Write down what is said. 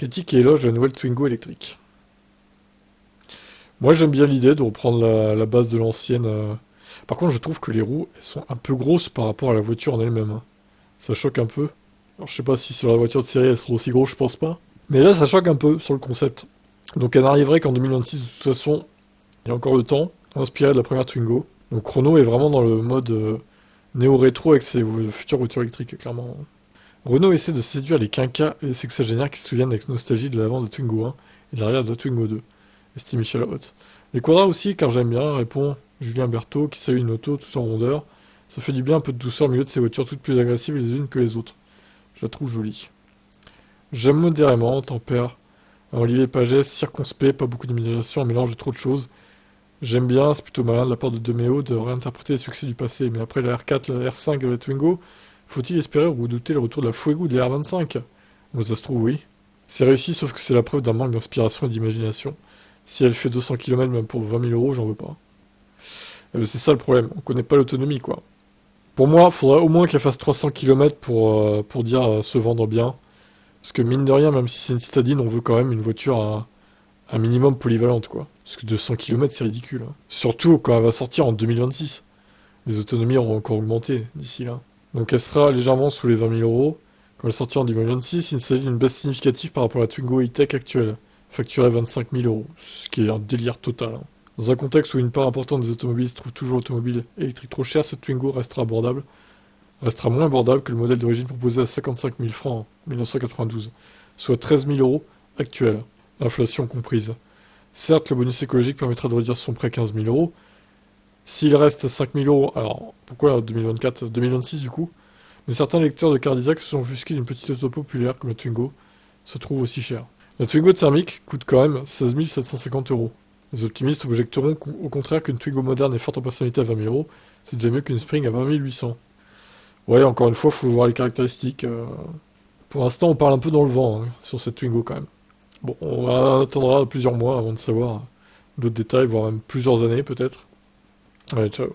Critique et éloge de la nouvelle Twingo électrique. Moi j'aime bien l'idée de reprendre la base de l'ancienne. Par contre je trouve que les roues elles sont un peu grosses par rapport à la voiture en elle-même, hein. Ça choque un peu. Alors je sais pas si sur la voiture de série elles seront aussi grosses, je pense pas. Mais là ça choque un peu sur le concept. Donc elle n'arriverait qu'en 2026 de toute façon, il y a encore le temps, inspiré de la première Twingo. Donc Renault est vraiment dans le mode néo-rétro avec ses futures voitures électriques, clairement. Renault essaie de séduire les quinquas et les sexagénaires qui se souviennent avec nostalgie de l'avant de la Twingo 1 et de l'arrière de la Twingo 2, estime Michel Haute. Les quadras aussi, car j'aime bien, répond Julien Berthaud, qui salue une auto tout en rondeur. Ça fait du bien un peu de douceur au milieu de ces voitures toutes plus agressives les unes que les autres. Je la trouve jolie. J'aime modérément, tempère. Olivier Pagès, circonspect, pas beaucoup d'imagination, un mélange de trop de choses. J'aime bien, c'est plutôt malin de la part de Demeo de réinterpréter les succès du passé, mais après la R4, la R5 et la Twingo, faut-il espérer ou redouter le retour de la Fuego de la R25? Bon, ça se trouve, oui. C'est réussi, sauf que c'est la preuve d'un manque d'inspiration et d'imagination. Si elle fait 200 km même pour 20 000 euros, j'en veux pas. C'est ça le problème, on connaît pas l'autonomie, quoi. Pour moi, il faudrait au moins qu'elle fasse 300 km pour dire se vendre bien. Parce que mine de rien, même si c'est une citadine, on veut quand même une voiture à un minimum polyvalente, quoi. Parce que 200 km, c'est ridicule, hein. Surtout quand elle va sortir en 2026. Les autonomies auront encore augmenté d'ici là. Donc elle sera légèrement sous les 20 000 euros. Quand elle sortira en 2026, il s'agit d'une baisse significative par rapport à la Twingo E-Tech actuelle, facturée à 25 000 euros, ce qui est un délire total, hein. Dans un contexte où une part importante des automobilistes trouve toujours l'automobile électrique trop chère, cette Twingo restera moins abordable que le modèle d'origine proposé à 55 000 francs en 1992, soit 13 000 euros actuels, inflation comprise. Certes, le bonus écologique permettra de réduire son prêt à 15 000 euros. S'il reste à 5 000 euros, alors pourquoi 2024, 2026 du coup? Mais certains lecteurs de Cardizac se sont offusqués d'une petite auto populaire comme la Twingo, se trouve aussi chère. La Twingo thermique coûte quand même 16 750 euros. Les optimistes objecteront au contraire qu'une Twingo moderne et forte en personnalité à 20 000 euros, c'est déjà mieux qu'une Spring à 20 800. Ouais, encore une fois, faut voir les caractéristiques. Pour l'instant, on parle un peu dans le vent, hein, sur cette Twingo quand même. Bon, on attendra plusieurs mois avant de savoir d'autres détails, voire même plusieurs années peut-être. Allez, ciao.